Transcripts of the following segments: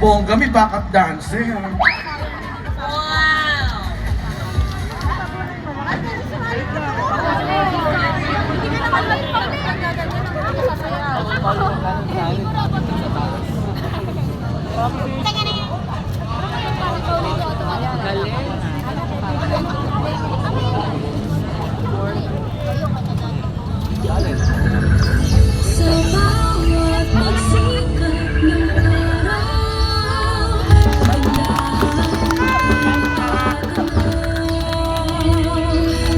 Bongga, may backup dancer. Sa bawat pagsikat ng araw,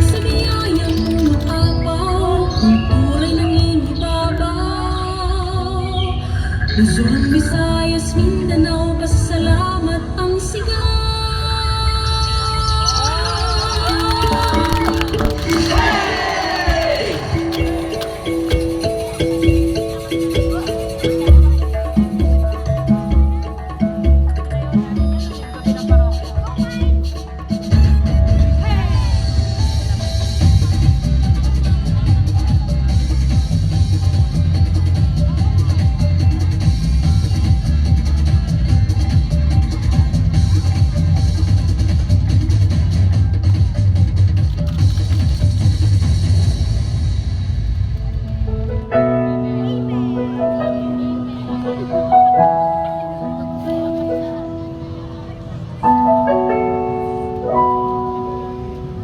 sa biyayang maapaw, kultura'y nangingibabaw. Luzon, Visayas, Mindanao, pasasalamat ang sigaw.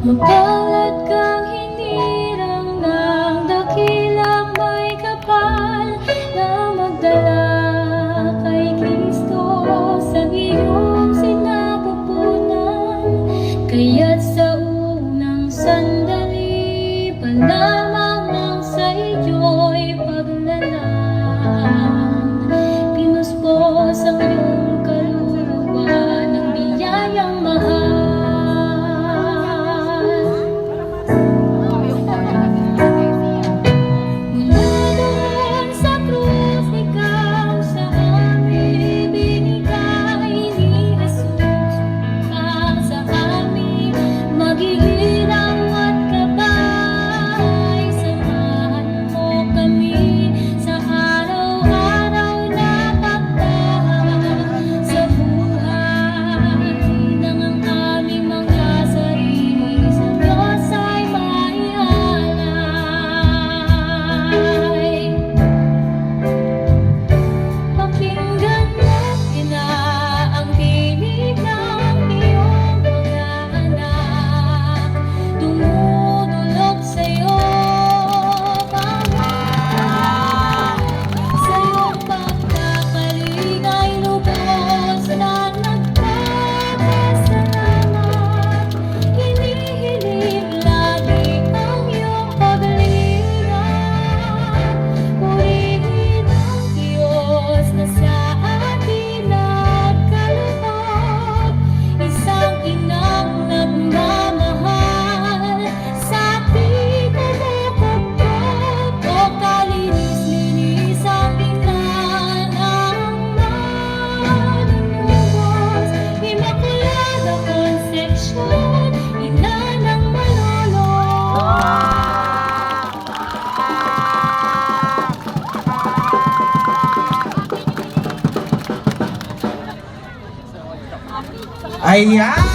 Mapalad kang hinirang ng dakilang may kapal na magdala kay Kristo sa iyong sinapupunan. Kaya't sa unang sandali pa lamang nang sa iyo'y paglalang, pinuspos ang iyong kaluluwa ng biyayang mahal. Ayan!